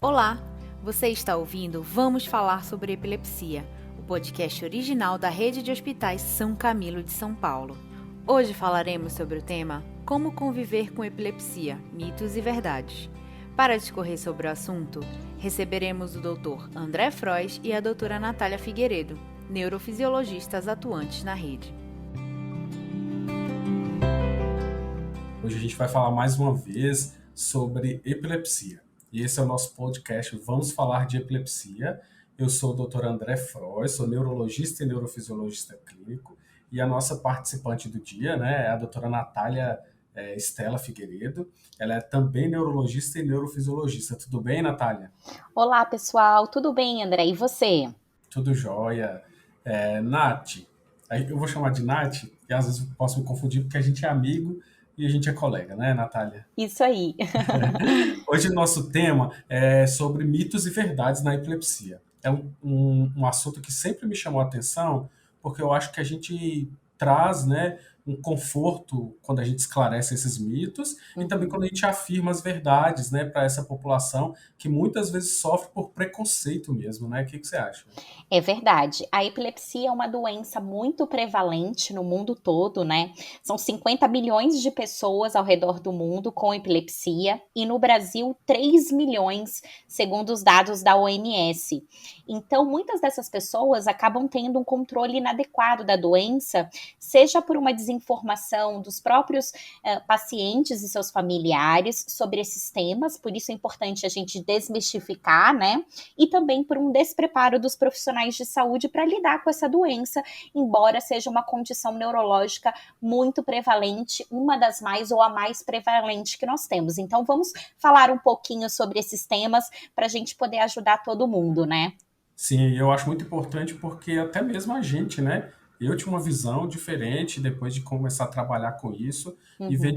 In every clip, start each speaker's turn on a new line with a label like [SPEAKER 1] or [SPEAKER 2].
[SPEAKER 1] Olá, você está ouvindo Vamos Falar sobre Epilepsia, o podcast original da Rede de Hospitais São Camilo de São Paulo. Hoje falaremos sobre o tema Como conviver com epilepsia, mitos e verdades. Para discorrer sobre o assunto, receberemos o Dr. André Frois e a doutora Natália Figueiredo, neurofisiologistas atuantes na rede.
[SPEAKER 2] Hoje a gente vai falar mais uma vez sobre epilepsia. E esse é o nosso podcast Vamos Falar de Epilepsia. Eu sou o Dr. André Frois, sou neurologista e neurofisiologista clínico. E a nossa participante do dia, é a doutora Natália Estela Figueiredo. Ela é também neurologista e neurofisiologista. Tudo bem, Natália?
[SPEAKER 3] Olá, pessoal. Tudo bem, André? E você?
[SPEAKER 2] Tudo jóia. Nath, eu vou chamar de Nath, e às vezes eu posso me confundir porque a gente é amigo e a gente é colega, né, Natália?
[SPEAKER 3] Isso aí.
[SPEAKER 2] Hoje o nosso tema é sobre mitos e verdades na epilepsia. É um assunto que sempre me chamou a atenção, porque eu acho que a gente traz, um conforto quando a gente esclarece esses mitos e também quando a gente afirma as verdades, para essa população que muitas vezes sofre por preconceito mesmo, né? O que você acha?
[SPEAKER 3] É verdade. A epilepsia é uma doença muito prevalente no mundo todo, né? São 50 milhões de pessoas ao redor do mundo com epilepsia e no Brasil 3 milhões, segundo os dados da OMS. Então, muitas dessas pessoas acabam tendo um controle inadequado da doença, seja por uma desinformação dos próprios pacientes e seus familiares sobre esses temas, por isso é importante a gente desmistificar, né? E também por um despreparo dos profissionais de saúde para lidar com essa doença, embora seja uma condição neurológica muito prevalente, uma das mais ou a mais prevalente que nós temos. Então, vamos falar um pouquinho sobre esses temas para a gente poder ajudar todo mundo, né?
[SPEAKER 2] Sim, eu acho muito importante porque até mesmo a gente, eu tinha uma visão diferente depois de começar a trabalhar com isso e ver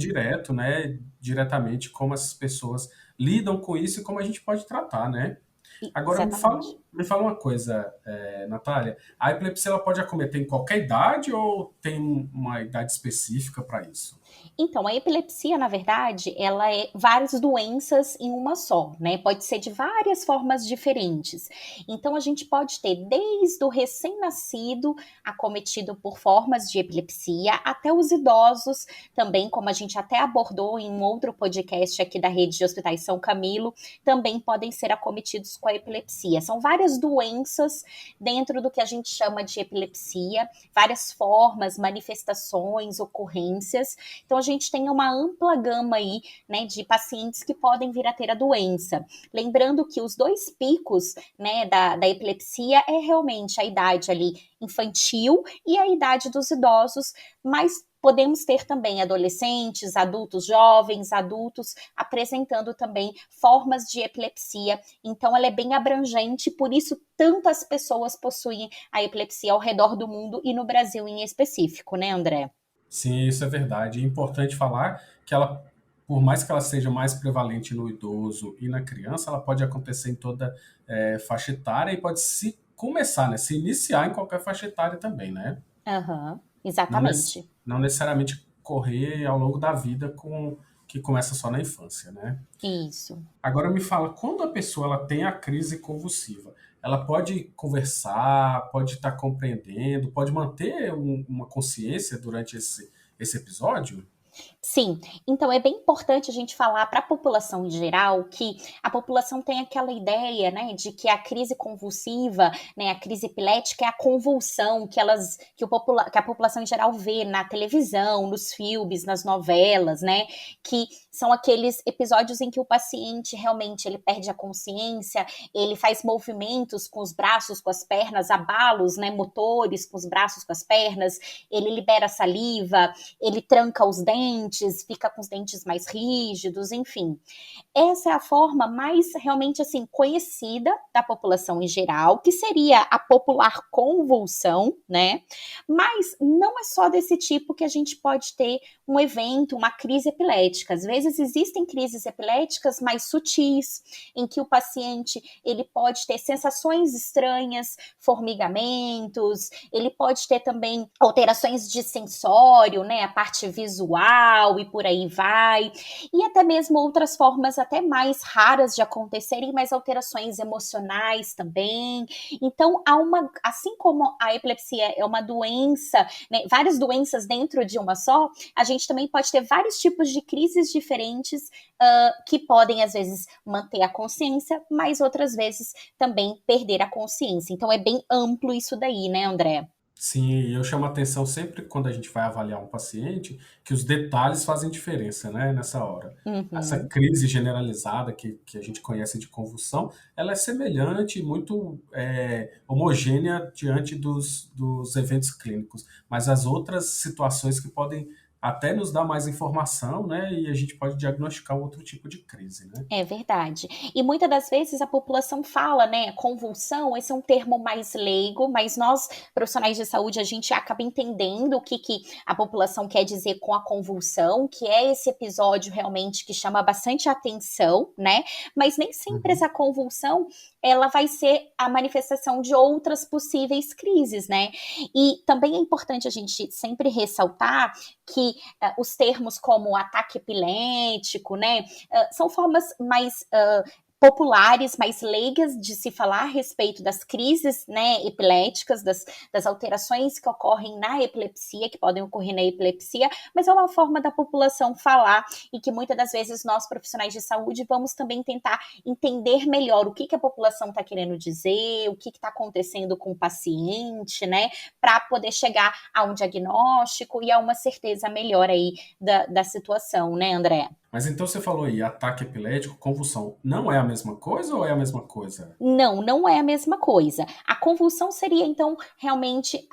[SPEAKER 2] diretamente como essas pessoas lidam com isso e como a gente pode tratar, né? Agora,
[SPEAKER 3] Exatamente.
[SPEAKER 2] me fala uma coisa, Natália. A epilepsia ela pode acometer em qualquer idade ou tem uma idade específica para isso?
[SPEAKER 3] Então, a epilepsia, na verdade, ela é várias doenças em uma só, né? Pode ser de várias formas diferentes. Então, a gente pode ter desde o recém-nascido acometido por formas de epilepsia até os idosos também, como a gente até abordou em um outro podcast aqui da Rede de Hospitais São Camilo, também podem ser acometidos com a epilepsia. São várias doenças dentro do que a gente chama de epilepsia, várias formas, manifestações, ocorrências. Então, a gente tem uma ampla gama aí, de pacientes que podem vir a ter a doença. Lembrando que os dois picos, da epilepsia é realmente a idade ali infantil e a idade dos idosos, mas podemos ter também adolescentes, adultos jovens, adultos apresentando também formas de epilepsia. Então, ela é bem abrangente, por isso tantas pessoas possuem a epilepsia ao redor do mundo e no Brasil em específico, né, André?
[SPEAKER 2] Sim, isso é verdade. É importante falar que ela, por mais que ela seja mais prevalente no idoso e na criança, ela pode acontecer em toda faixa etária e pode se iniciar em qualquer faixa etária também, né?
[SPEAKER 3] Aham,
[SPEAKER 2] Não,
[SPEAKER 3] exatamente.
[SPEAKER 2] não necessariamente correr ao longo da vida que começa só na infância, né?
[SPEAKER 3] Isso.
[SPEAKER 2] Agora me fala, quando a pessoa ela tem a crise convulsiva, ela pode conversar, pode estar compreendendo, pode manter uma consciência durante esse episódio?
[SPEAKER 3] Sim, então é bem importante a gente falar para a população em geral que a população tem aquela ideia, de que a crise convulsiva, a crise epilética é a convulsão que a população em geral vê na televisão, nos filmes, nas novelas, que são aqueles episódios em que o paciente realmente ele perde a consciência, ele faz movimentos com os braços, com as pernas, abalos, motores com os braços, com as pernas, ele libera saliva, ele tranca os dentes, fica com os dentes mais rígidos, enfim. Essa é a forma mais realmente assim conhecida da população em geral, que seria a popular convulsão, Mas não é só desse tipo que a gente pode ter um evento, uma crise epilética. Às vezes existem crises epiléticas mais sutis, em que o paciente ele pode ter sensações estranhas, formigamentos, ele pode ter também alterações de sensório, né, a parte visual e por aí vai, e até mesmo outras formas até mais raras de acontecerem, mas alterações emocionais também. Então, assim como a epilepsia é uma doença, né, várias doenças dentro de uma só, a gente também pode ter vários tipos de crises diferentes que podem, às vezes, manter a consciência, mas outras vezes também perder a consciência. Então, é bem amplo isso daí, né, André?
[SPEAKER 2] Sim, e eu chamo a atenção sempre quando a gente vai avaliar um paciente, que os detalhes fazem diferença, né, nessa hora. Essa
[SPEAKER 3] Uhum.
[SPEAKER 2] crise generalizada que a gente conhece de convulsão, ela é semelhante, muito homogênea diante dos eventos clínicos, mas as outras situações que podem até nos dar mais informação, né, e a gente pode diagnosticar outro tipo de crise, né?
[SPEAKER 3] É verdade. E muitas das vezes a população fala, né, convulsão, esse é um termo mais leigo, mas nós, profissionais de saúde, a gente acaba entendendo o que a população quer dizer com a convulsão, que é esse episódio realmente que chama bastante atenção, né? Mas nem sempre
[SPEAKER 2] Uhum.
[SPEAKER 3] essa convulsão, ela vai ser a manifestação de outras possíveis crises, né? E também é importante a gente sempre ressaltar que os termos como ataque epilético, né, são formas mais populares, mais leigas de se falar a respeito das crises, né, epiléticas, das alterações que ocorrem na epilepsia, que podem ocorrer na epilepsia, mas é uma forma da população falar e que muitas das vezes nós, profissionais de saúde, vamos também tentar entender melhor o que a população está querendo dizer, o que está acontecendo com o paciente, né, para poder chegar a um diagnóstico e a uma certeza melhor aí da situação, né, André?
[SPEAKER 2] Mas então você falou aí, ataque epilético, convulsão, não é a mesma coisa ou é a mesma coisa?
[SPEAKER 3] Não, não é a mesma coisa. A convulsão seria, então, realmente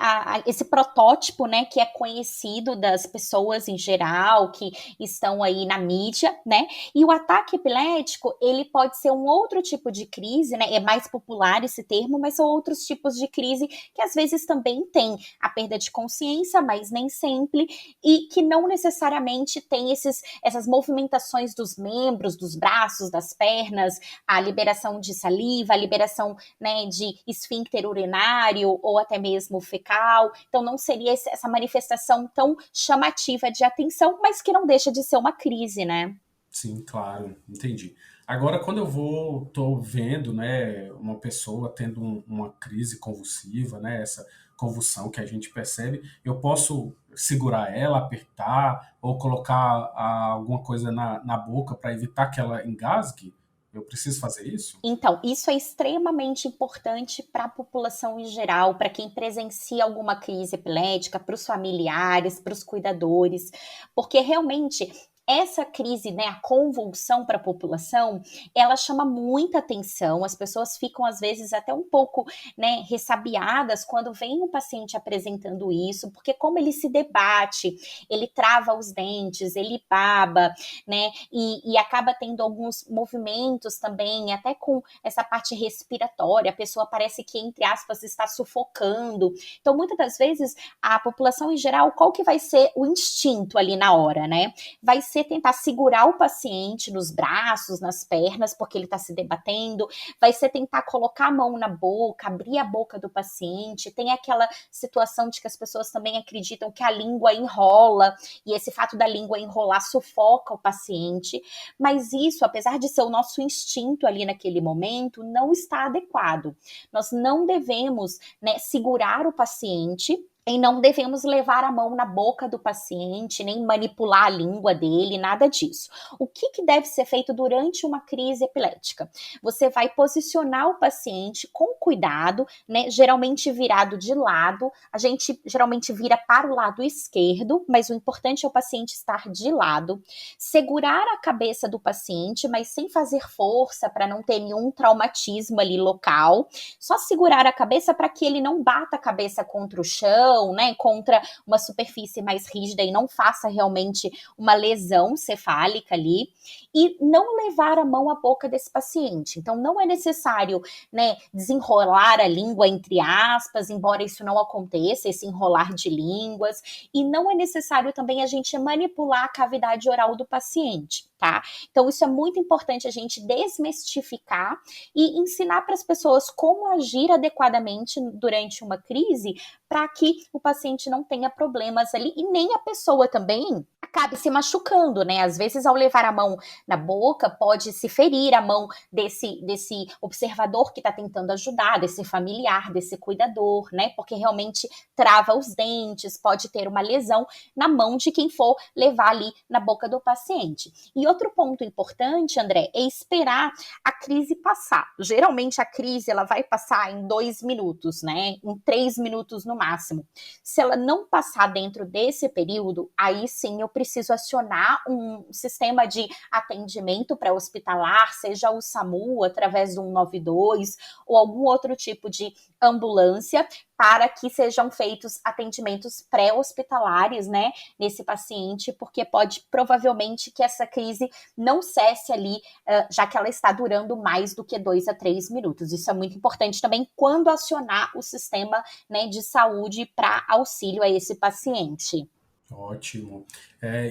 [SPEAKER 3] esse protótipo, né, que é conhecido das pessoas em geral, que estão aí na mídia, né? E o ataque epilético, ele pode ser um outro tipo de crise, né? É mais popular esse termo, mas são outros tipos de crise que às vezes também tem a perda de consciência, mas nem sempre, e que não necessariamente tem essas movimentações dos membros, dos braços, das pernas, a liberação de saliva, a liberação, né, de esfíncter urinário ou até mesmo fecal. Então não seria essa manifestação tão chamativa de atenção, mas que não deixa de ser uma crise, né?
[SPEAKER 2] Sim, claro, entendi. Agora, quando tô vendo, né, uma pessoa tendo uma crise convulsiva, né, essa convulsão que a gente percebe, eu posso segurar ela, apertar ou colocar alguma coisa na boca para evitar que ela engasgue? Eu preciso fazer isso?
[SPEAKER 3] Então, isso é extremamente importante para a população em geral, para quem presencia alguma crise epilética, para os familiares, para os cuidadores, porque realmente essa crise, né, a convulsão para a população, ela chama muita atenção, as pessoas ficam às vezes até um pouco, né, ressabiadas quando vem um paciente apresentando isso, porque como ele se debate, ele trava os dentes, ele baba, né, e acaba tendo alguns movimentos também, até com essa parte respiratória, a pessoa parece que, entre aspas, está sufocando. Então, muitas das vezes, a população em geral, qual que vai ser o instinto ali na hora, né? Vai ser tentar segurar o paciente nos braços, nas pernas, porque ele está se debatendo, vai ser tentar colocar a mão na boca, abrir a boca do paciente, tem aquela situação de que as pessoas também acreditam que a língua enrola, e esse fato da língua enrolar sufoca o paciente, mas isso, apesar de ser o nosso instinto ali naquele momento, não está adequado. Nós não devemos, né, segurar o paciente e não devemos levar a mão na boca do paciente, nem manipular a língua dele, nada disso. O que deve ser feito durante uma crise epilética? Você vai posicionar o paciente com cuidado, né? Geralmente virado de lado. A gente geralmente vira para o lado esquerdo, mas o importante é o paciente estar de lado. Segurar a cabeça do paciente, mas sem fazer força para não ter nenhum traumatismo ali local. Só segurar a cabeça para que ele não bata a cabeça contra o chão mão, né, contra uma superfície mais rígida e não faça realmente uma lesão cefálica ali, e não levar a mão à boca desse paciente. Então, não é necessário, né, desenrolar a língua, entre aspas, embora isso não aconteça, esse enrolar de línguas, e não é necessário também a gente manipular a cavidade oral do paciente, tá? Então, isso é muito importante a gente desmistificar e ensinar para as pessoas como agir adequadamente durante uma crise para que o paciente não tenha problemas ali e nem a pessoa também acabe se machucando, né? Às vezes, ao levar a mão na boca, pode se ferir a mão desse observador que está tentando ajudar, desse familiar, desse cuidador, né? Porque realmente trava os dentes, pode ter uma lesão na mão de quem for levar ali na boca do paciente. E outro ponto importante, André, é esperar a crise passar. Geralmente a crise ela vai passar em 2 minutos, né? Em 3 minutos no máximo. Se ela não passar dentro desse período, aí sim eu preciso acionar um sistema de atendimento pré-hospitalar, seja o SAMU, através do 192, ou algum outro tipo de ambulância, para que sejam feitos atendimentos pré-hospitalares, né, nesse paciente, porque pode provavelmente que essa crise não cesse ali, já que ela está durando mais do que 2 a 3 minutos. Isso é muito importante também quando acionar o sistema, né, de saúde para auxílio a esse paciente.
[SPEAKER 2] Ótimo.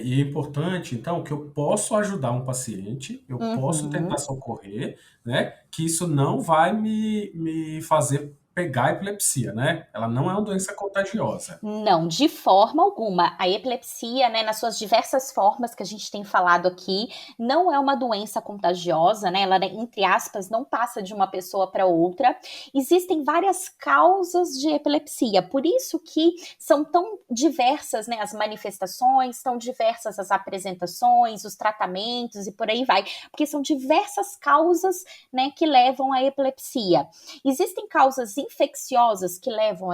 [SPEAKER 2] E é importante, então, que eu posso ajudar um paciente, eu posso tentar socorrer, né? Que isso não vai me fazer pegar a epilepsia, né? Ela não é uma doença contagiosa.
[SPEAKER 3] Não, de forma alguma. A epilepsia, né, nas suas diversas formas que a gente tem falado aqui, não é uma doença contagiosa, né? Ela, entre aspas, não passa de uma pessoa para outra. Existem várias causas de epilepsia, por isso que são tão diversas, né, as manifestações, tão diversas as apresentações, os tratamentos e por aí vai, porque são diversas causas, né, que levam à epilepsia. Existem causas infecciosas que levam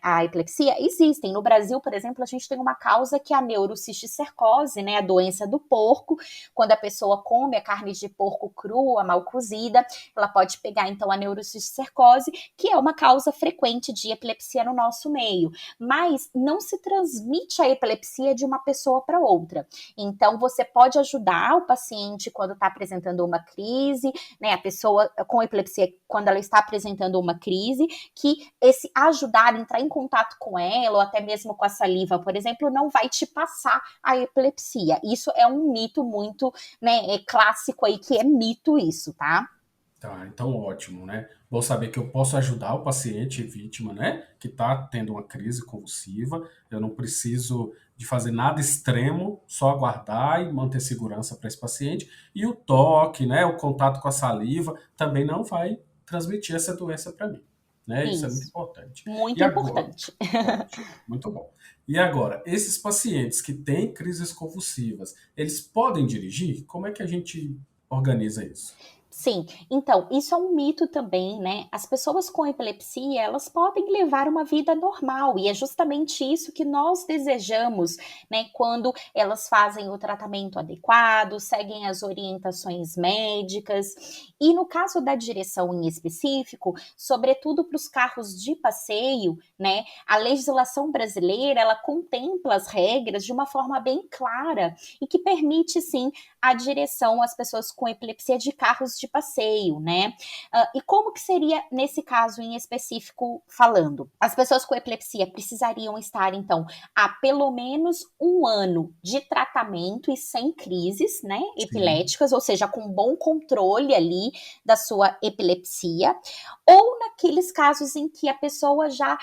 [SPEAKER 3] à epilepsia? Existem. No Brasil, por exemplo, a gente tem uma causa que é a neurocisticercose, né, a doença do porco. Quando a pessoa come a carne de porco crua, mal cozida, ela pode pegar, então, a neurocisticercose, que é uma causa frequente de epilepsia no nosso meio. Mas não se transmite a epilepsia de uma pessoa para outra. Então, você pode ajudar o paciente quando está apresentando uma crise, né, a pessoa com epilepsia, quando ela está apresentando uma crise, que esse ajudar, entrar em contato com ela, ou até mesmo com a saliva, por exemplo, não vai te passar a epilepsia. Isso é um mito muito, né, clássico aí, que é mito isso, tá?
[SPEAKER 2] Tá, então ótimo, né? Vou saber que eu posso ajudar o paciente vítima, né? Que está tendo uma crise convulsiva. Eu não preciso de fazer nada extremo, só aguardar e manter segurança para esse paciente. E o toque, né? O contato com a saliva também não vai transmitir essa doença para mim, né? Isso é muito
[SPEAKER 3] Isso,
[SPEAKER 2] importante. E
[SPEAKER 3] muito
[SPEAKER 2] agora?
[SPEAKER 3] importante.
[SPEAKER 2] Ótimo, muito bom. E agora, esses pacientes que têm crises convulsivas, eles podem dirigir? Como é que a gente organiza isso?
[SPEAKER 3] Sim, então, isso é um mito também, né? As pessoas com epilepsia, elas podem levar uma vida normal, e é justamente isso que nós desejamos, né? Quando elas fazem o tratamento adequado, seguem as orientações médicas. E no caso da direção em específico, sobretudo para os carros de passeio, né? A legislação brasileira, ela contempla as regras de uma forma bem clara e que permite, sim, a direção às pessoas com epilepsia de carros de passeio, né? E como que seria nesse caso em específico falando? As pessoas com epilepsia precisariam estar, então, há pelo menos 1 ano de tratamento e sem crises, né,
[SPEAKER 2] Sim.
[SPEAKER 3] epiléticas, ou seja, com bom controle ali da sua epilepsia, ou naqueles casos em que a pessoa já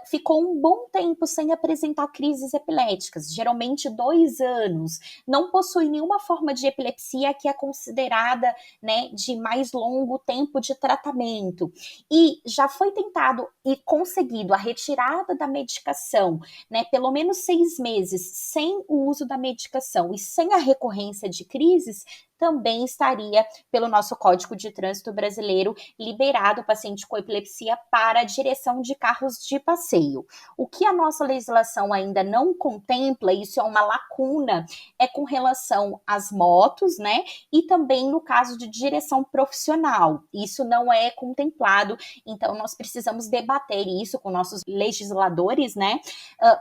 [SPEAKER 3] ficou um bom tempo sem apresentar crises epiléticas, geralmente 2 anos, não possui nenhuma forma de epilepsia que é considerada, né, de mais longo tempo de tratamento, e já foi tentado e conseguido a retirada da medicação, né, pelo menos 6 meses sem o uso da medicação e sem a recorrência de crises, também estaria, pelo nosso Código de Trânsito Brasileiro, liberado o paciente com epilepsia para a direção de carros de passeio. O que a nossa legislação ainda não contempla, isso é uma lacuna, é com relação às motos, né? E também no caso de direção profissional. Isso não é contemplado, então nós precisamos debater isso com nossos legisladores, né?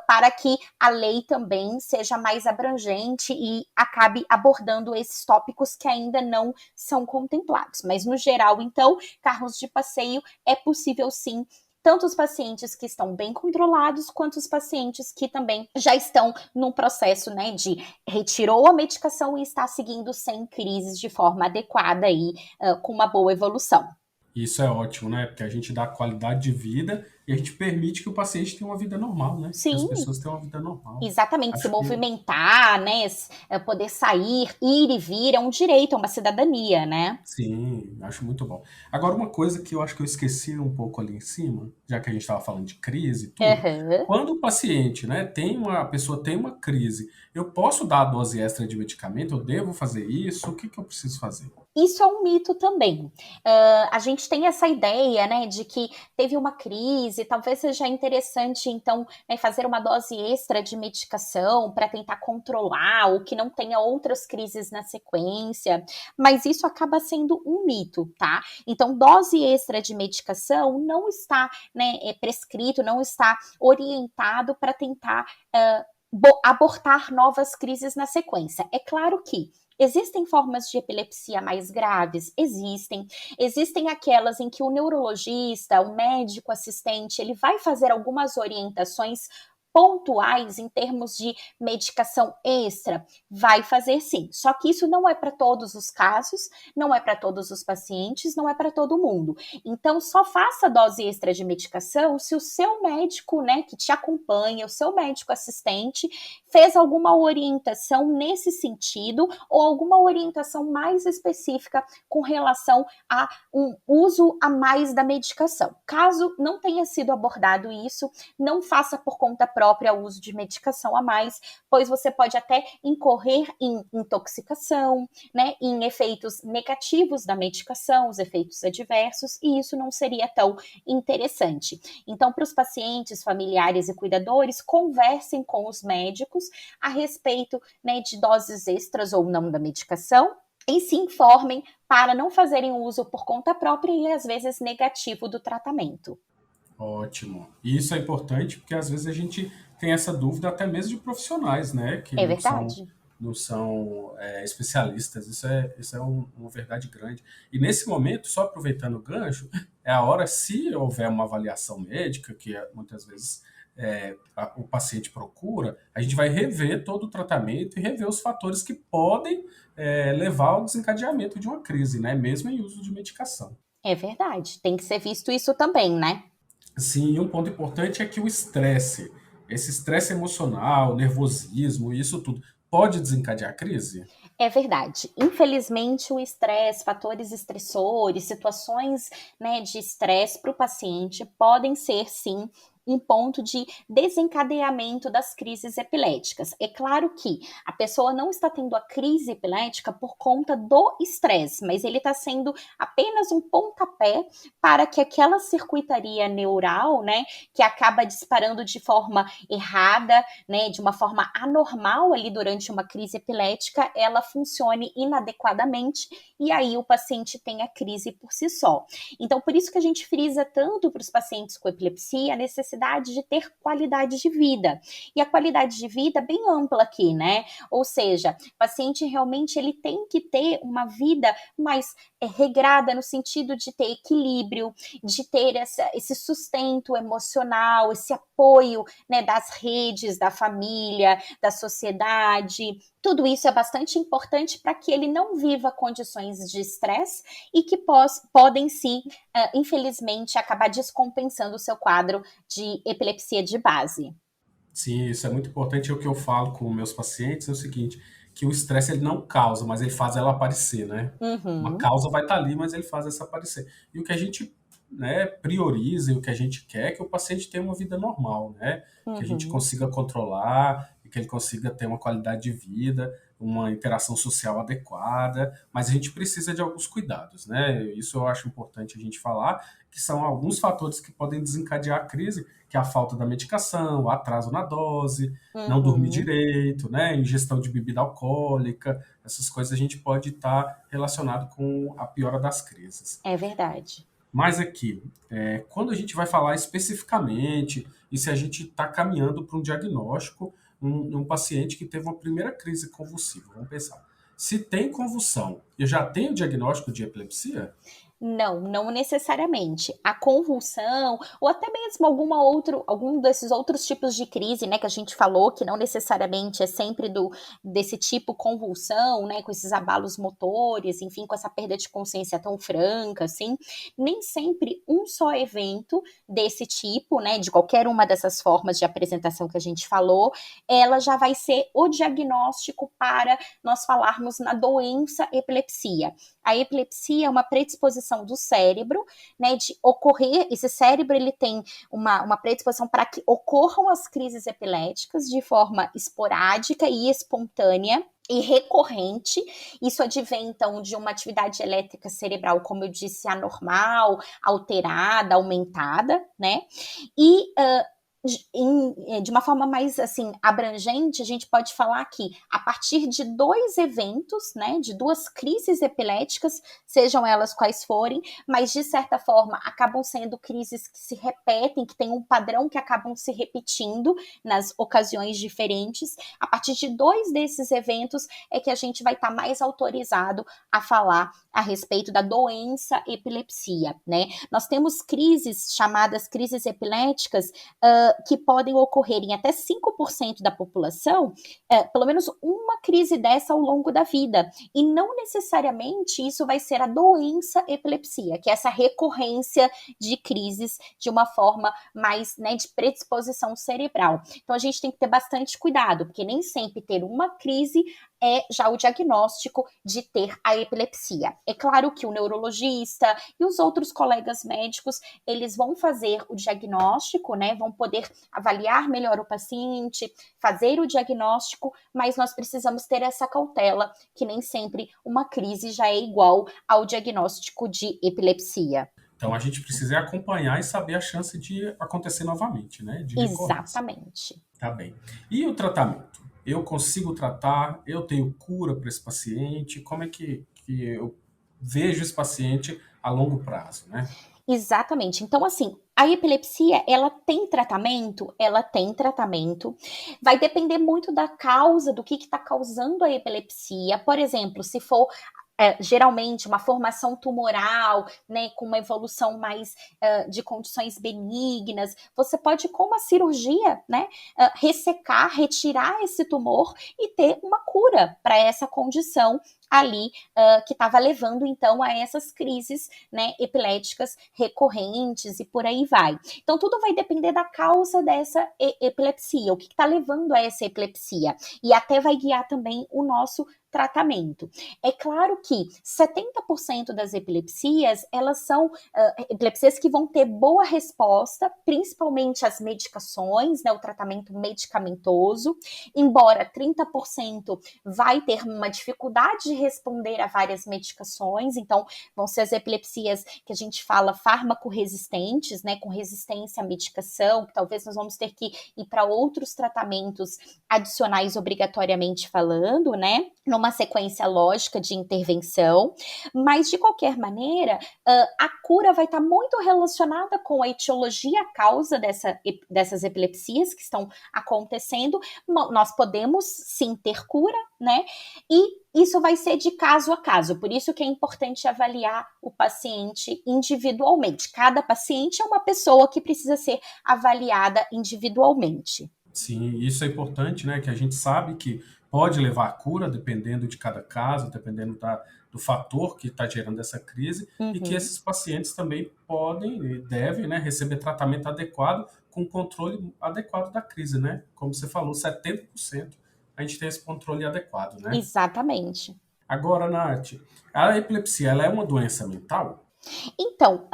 [SPEAKER 3] Para que a lei também seja mais abrangente e acabe abordando esses tópicos que ainda não são contemplados. Mas, no geral, então, carros de passeio é possível sim, tanto os pacientes que estão bem controlados, quanto os pacientes que também já estão num processo, né, de retirou a medicação e está seguindo sem crises de forma adequada e com uma boa evolução.
[SPEAKER 2] Isso é ótimo, né? Porque a gente dá qualidade de vida e a gente permite que o paciente tenha uma vida normal, né? Que as
[SPEAKER 3] Sim,
[SPEAKER 2] pessoas tenham uma vida normal.
[SPEAKER 3] exatamente, se
[SPEAKER 2] Acho que
[SPEAKER 3] movimentar, né, poder sair, ir e vir, é um direito, é uma cidadania, né?
[SPEAKER 2] sim, acho muito bom. Agora, uma coisa que eu acho que eu esqueci um pouco ali em cima, já que a gente estava falando de crise e tudo,
[SPEAKER 3] Uhum.
[SPEAKER 2] quando o paciente, né, a pessoa tem uma crise, eu posso dar a dose extra de medicamento? Eu devo fazer isso? O que eu preciso fazer?
[SPEAKER 3] Isso é um mito também. A gente tem essa ideia, né, de que teve uma crise, talvez seja interessante, então, né, fazer uma dose extra de medicação para tentar controlar ou que não tenha outras crises na sequência, mas isso acaba sendo um mito, tá? Então, dose extra de medicação não está, né, prescrito, não está orientado para tentar abortar novas crises na sequência. É claro que existem formas de epilepsia mais graves? Existem aquelas em que o neurologista, o médico assistente, ele vai fazer algumas orientações pontuais em termos de medicação extra, vai fazer sim. Só que isso não é para todos os casos, não é para todos os pacientes, não é para todo mundo. Então, só faça dose extra de medicação se o seu médico, né, que te acompanha, o seu médico assistente, fez alguma orientação nesse sentido ou alguma orientação mais específica com relação a um uso a mais da medicação. Caso não tenha sido abordado isso, não faça por conta própria o uso de medicação a mais, pois você pode até incorrer em intoxicação, né, em efeitos negativos da medicação, os efeitos adversos, e isso não seria tão interessante. Então, para os pacientes, familiares e cuidadores, conversem com os médicos a respeito, né, de doses extras ou não da medicação, e se informem para não fazerem uso por conta própria e, às vezes, negativo do tratamento.
[SPEAKER 2] Ótimo. E isso é importante porque às vezes a gente tem essa dúvida até mesmo de profissionais, né? Que
[SPEAKER 3] É verdade.
[SPEAKER 2] não são especialistas. Isso é uma verdade grande. E nesse momento, só aproveitando o gancho, é a hora, se houver uma avaliação médica, que muitas vezes o paciente procura, a gente vai rever todo o tratamento e rever os fatores que podem levar ao desencadeamento de uma crise, né? Mesmo em uso de medicação.
[SPEAKER 3] É verdade. Tem que ser visto isso também, né?
[SPEAKER 2] Sim, e um ponto importante é que esse estresse emocional, nervosismo, isso tudo, pode desencadear crise?
[SPEAKER 3] É verdade. Infelizmente, o estresse, fatores estressores, situações, né, de estresse para o paciente podem ser, sim, um ponto de desencadeamento das crises epiléticas. É claro que a pessoa não está tendo a crise epilética por conta do estresse, mas ele está sendo apenas um pontapé para que aquela circuitaria neural, né, que acaba disparando de forma errada, né, de uma forma anormal ali durante uma crise epilética, ela funcione inadequadamente e aí o paciente tem a crise por si só. Então, por isso que a gente frisa tanto para os pacientes com epilepsia a necessidade de ter qualidade de vida. E a qualidade de vida é bem ampla aqui, né? Ou seja, o paciente realmente ele tem que ter uma vida mais regrada no sentido de ter equilíbrio, de ter esse sustento emocional, esse apoio, né, das redes, da família, da sociedade. Tudo isso é bastante importante para que ele não viva condições de estresse e que podem sim, infelizmente, acabar descompensando o seu quadro de epilepsia de base.
[SPEAKER 2] Sim, isso é muito importante. O que eu falo com meus pacientes é o seguinte, que o estresse ele não causa, mas ele faz ela aparecer, né? Uma
[SPEAKER 3] Uhum,
[SPEAKER 2] causa vai estar ali, mas ele faz essa aparecer. E o que a gente, né, prioriza e o que a gente quer é que o paciente tenha uma vida normal, né? Que a gente
[SPEAKER 3] uhum.
[SPEAKER 2] consiga controlar e que ele consiga ter uma qualidade de vida. uma interação social adequada, mas a gente precisa de alguns cuidados, né? Isso eu acho importante a gente falar, que são alguns fatores que podem desencadear a crise, que é a falta da medicação, o atraso na dose, não dormir
[SPEAKER 3] Uhum.
[SPEAKER 2] direito, né? Ingestão de bebida alcoólica, essas coisas a gente pode estar relacionado com a piora das crises.
[SPEAKER 3] É verdade.
[SPEAKER 2] Mas aqui, quando a gente vai falar especificamente e se a gente está caminhando para um diagnóstico um paciente que teve uma primeira crise convulsiva, vamos pensar. Se tem convulsão, eu já tenho diagnóstico de epilepsia?
[SPEAKER 3] Não, não necessariamente. A convulsão, ou até mesmo algum desses outros tipos de crise, né, que a gente falou, que não necessariamente é sempre desse tipo convulsão, né, com esses abalos motores, enfim, com essa perda de consciência tão franca, assim, nem sempre um só evento desse tipo, né, de qualquer uma dessas formas de apresentação que a gente falou, ela já vai ser o diagnóstico para nós falarmos na doença epilepsia. A epilepsia é uma predisposição do cérebro, né, de ocorrer, esse cérebro ele tem uma predisposição para que ocorram as crises epiléticas de forma esporádica e espontânea, e recorrente. Isso advém, então, de uma atividade elétrica cerebral, como eu disse, anormal, alterada, aumentada, né? E de uma forma mais assim abrangente, a gente pode falar que a partir de 2 eventos, né, de 2 crises epiléticas, sejam elas quais forem, mas de certa forma acabam sendo crises que se repetem, que tem um padrão que acabam se repetindo nas ocasiões diferentes. A partir de 2 desses eventos é que a gente vai estar mais autorizado a falar a respeito da doença epilepsia, né? Nós temos crises chamadas crises epiléticas que podem ocorrer em até 5% da população, pelo menos uma crise dessa ao longo da vida. E não necessariamente isso vai ser a doença epilepsia, que é essa recorrência de crises de uma forma mais, né, de predisposição cerebral. Então a gente tem que ter bastante cuidado, porque nem sempre ter uma crise é já o diagnóstico de ter a epilepsia. É claro que o neurologista e os outros colegas médicos, eles vão fazer o diagnóstico, né, vão poder avaliar melhor o paciente, fazer o diagnóstico, mas nós precisamos ter essa cautela, que nem sempre uma crise já é igual ao diagnóstico de epilepsia.
[SPEAKER 2] Então a gente precisa acompanhar e saber a chance de acontecer novamente, né? De recorrência.
[SPEAKER 3] Exatamente.
[SPEAKER 2] Tá bem. E o tratamento? Eu consigo tratar? Eu tenho cura para esse paciente? Como é que eu vejo esse paciente a longo prazo, né?
[SPEAKER 3] Exatamente. Então, assim, a epilepsia, ela tem tratamento? Ela tem tratamento. Vai depender muito da causa, do que está causando a epilepsia. Por exemplo, se for geralmente uma formação tumoral, né, com uma evolução mais de condições benignas, você pode, com uma cirurgia, né, ressecar, retirar esse tumor e ter uma cura para essa condição ali que estava levando então a essas crises, né, epiléticas recorrentes e por aí vai. Então tudo vai depender da causa dessa epilepsia, o que está levando a essa epilepsia, e até vai guiar também o nosso tratamento. É claro que 70% das epilepsias, elas são epilepsias que vão ter boa resposta, principalmente as medicações, né, o tratamento medicamentoso, embora 30% vai ter uma dificuldade de responder a várias medicações, então vão ser as epilepsias que a gente fala fármaco-resistentes, né, com resistência à medicação, que talvez nós vamos ter que ir para outros tratamentos adicionais obrigatoriamente falando, né, numa sequência lógica de intervenção, mas de qualquer maneira, a cura vai estar muito relacionada com a etiologia, a causa dessas epilepsias que estão acontecendo. Nós podemos sim ter cura, né? E isso vai ser de caso a caso, por isso que é importante avaliar o paciente individualmente. Cada paciente é uma pessoa que precisa ser avaliada individualmente.
[SPEAKER 2] Sim, isso é importante, né? Que a gente sabe que pode levar à cura, dependendo de cada caso, dependendo do fator que está gerando essa crise, e que
[SPEAKER 3] Uhum.
[SPEAKER 2] esses pacientes também podem e devem, né, receber tratamento adequado com controle adequado da crise, né? Como você falou, 70% a gente tem esse controle adequado, né?
[SPEAKER 3] Exatamente.
[SPEAKER 2] Agora, Nath, a epilepsia, ela é uma doença mental?
[SPEAKER 3] Então,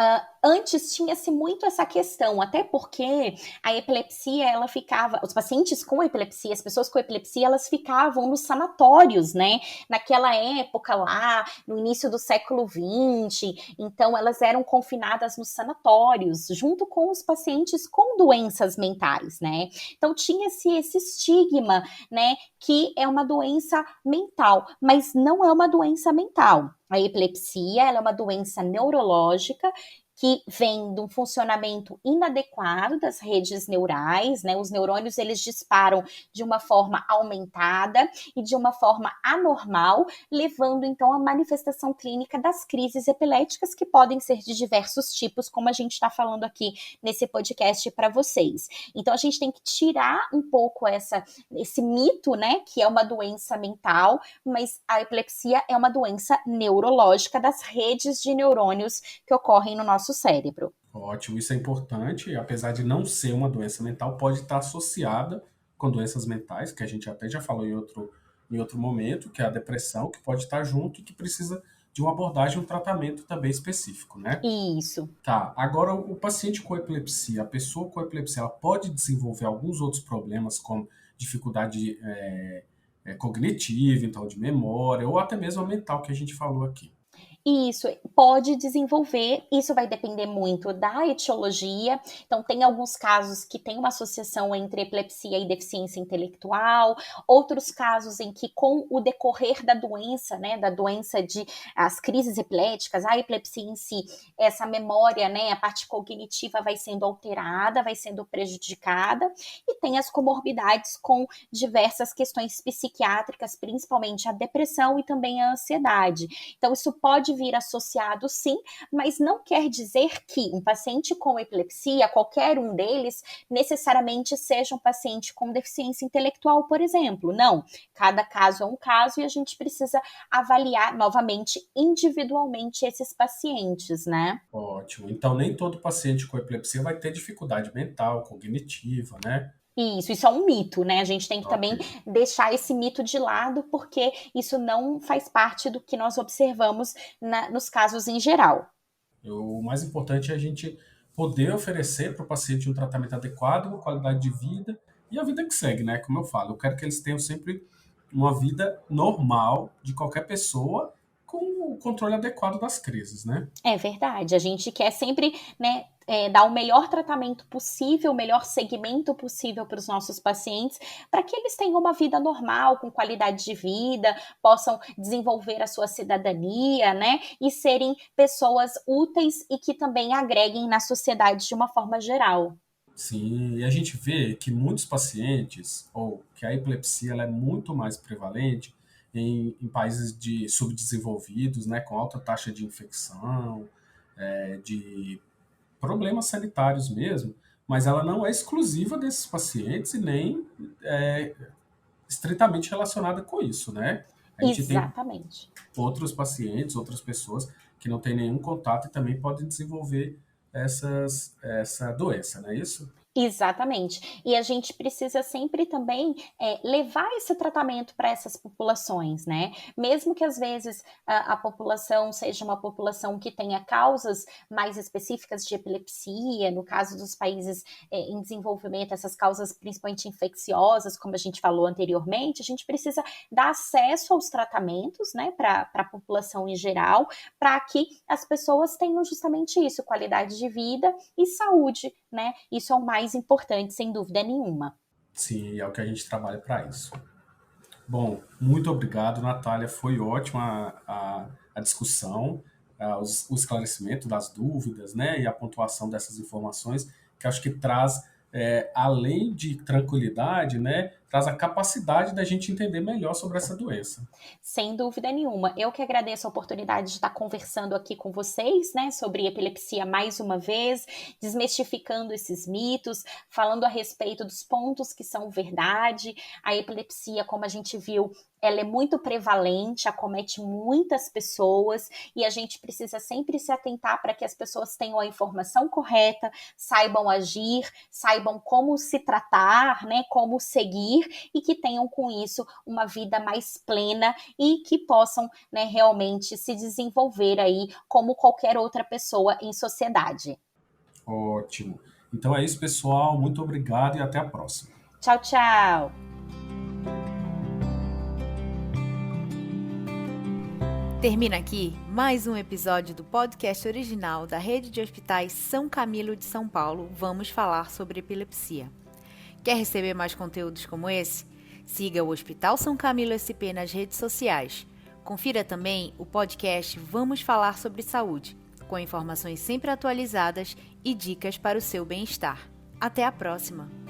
[SPEAKER 3] Antes tinha-se muito essa questão, até porque a epilepsia, ela ficava, os pacientes com epilepsia, as pessoas com epilepsia, elas ficavam nos sanatórios, né? Naquela época lá, no início do século XX, então elas eram confinadas nos sanatórios, junto com os pacientes com doenças mentais, né? Então tinha-se esse estigma, né, que é uma doença mental, mas não é uma doença mental. A epilepsia, ela é uma doença neurológica que vem de um funcionamento inadequado das redes neurais, né? Os neurônios, eles disparam de uma forma aumentada e de uma forma anormal, levando então à manifestação clínica das crises epiléticas, que podem ser de diversos tipos, como a gente está falando aqui nesse podcast para vocês. Então a gente tem que tirar um pouco esse mito, né, que é uma doença mental, mas a epilepsia é uma doença neurológica das redes de neurônios que ocorrem no nosso cérebro.
[SPEAKER 2] Ótimo, isso é importante, apesar de não ser uma doença mental, pode estar associada com doenças mentais, que a gente até já falou em outro momento, que é a depressão, que pode estar junto e que precisa de uma abordagem, um tratamento também específico, né?
[SPEAKER 3] Isso.
[SPEAKER 2] Tá, agora o paciente com epilepsia, a pessoa com epilepsia, ela pode desenvolver alguns outros problemas, como dificuldade cognitiva, então de memória, ou até mesmo a mental, que a gente falou aqui.
[SPEAKER 3] Isso, pode desenvolver, isso vai depender muito da etiologia. Então, tem alguns casos que tem uma associação entre epilepsia e deficiência intelectual, outros casos em que, com o decorrer da doença, né, da doença de as crises epiléticas, a epilepsia em si, essa memória, né, a parte cognitiva vai sendo alterada, vai sendo prejudicada, e tem as comorbidades com diversas questões psiquiátricas, principalmente a depressão e também a ansiedade. Então, isso pode vir associado sim, mas não quer dizer que um paciente com epilepsia, qualquer um deles, necessariamente seja um paciente com deficiência intelectual, por exemplo. Não, cada caso é um caso e a gente precisa avaliar novamente individualmente esses pacientes, né?
[SPEAKER 2] Ótimo. Então, nem todo paciente com epilepsia vai ter dificuldade mental, cognitiva, né?
[SPEAKER 3] Isso é um mito, né? A gente tem que também
[SPEAKER 2] Ok.
[SPEAKER 3] deixar esse mito de lado, porque isso não faz parte do que nós observamos nos casos em geral.
[SPEAKER 2] O mais importante é a gente poder oferecer para o paciente um tratamento adequado, uma qualidade de vida e a vida que segue, né? Como eu falo, eu quero que eles tenham sempre uma vida normal de qualquer pessoa com o controle adequado das crises, né?
[SPEAKER 3] É verdade, a gente quer sempre, né, dar o melhor tratamento possível, o melhor segmento possível para os nossos pacientes, para que eles tenham uma vida normal, com qualidade de vida, possam desenvolver a sua cidadania, né, e serem pessoas úteis e que também agreguem na sociedade de uma forma geral.
[SPEAKER 2] Sim, e a gente vê que muitos pacientes, ou que a epilepsia ela é muito mais prevalente em países subdesenvolvidos, né, com alta taxa de infecção, de problemas sanitários mesmo, mas ela não é exclusiva desses pacientes e nem estritamente relacionada com isso, né? A gente tem
[SPEAKER 3] Exatamente.
[SPEAKER 2] outros pacientes, outras pessoas que não têm nenhum contato e também podem desenvolver essa doença, não é isso?
[SPEAKER 3] Exatamente. E a gente precisa sempre também levar esse tratamento para essas populações, né? Mesmo que às vezes a população seja uma população que tenha causas mais específicas de epilepsia, no caso dos países em desenvolvimento, essas causas principalmente infecciosas, como a gente falou anteriormente, a gente precisa dar acesso aos tratamentos, né, para a população em geral, para que as pessoas tenham justamente isso, qualidade de vida e saúde, né? Isso é o mais importante, sem dúvida nenhuma.
[SPEAKER 2] Sim, é o que a gente trabalha para isso. Bom, muito obrigado, Natália. Foi ótima a discussão, o esclarecimento das dúvidas, né, e a pontuação dessas informações, que acho que traz, além de tranquilidade, né, traz a capacidade da gente entender melhor sobre essa doença.
[SPEAKER 3] Sem dúvida nenhuma. Eu que agradeço a oportunidade de estar conversando aqui com vocês, né, sobre epilepsia mais uma vez, desmistificando esses mitos, falando a respeito dos pontos que são verdade. A epilepsia, como a gente viu, ela é muito prevalente, acomete muitas pessoas e a gente precisa sempre se atentar para que as pessoas tenham a informação correta, saibam agir, saibam como se tratar, né, como seguir evoluir e que tenham com isso uma vida mais plena e que possam, né, realmente se desenvolver aí como qualquer outra pessoa em sociedade.
[SPEAKER 2] Ótimo. Então é isso, pessoal. Muito obrigado e até a próxima.
[SPEAKER 3] Tchau, tchau!
[SPEAKER 1] Termina aqui mais um episódio do podcast original da Rede de Hospitais São Camilo de São Paulo. Vamos falar sobre epilepsia. Quer receber mais conteúdos como esse? Siga o Hospital São Camilo SP nas redes sociais. Confira também o podcast Vamos Falar sobre Saúde, com informações sempre atualizadas e dicas para o seu bem-estar. Até a próxima!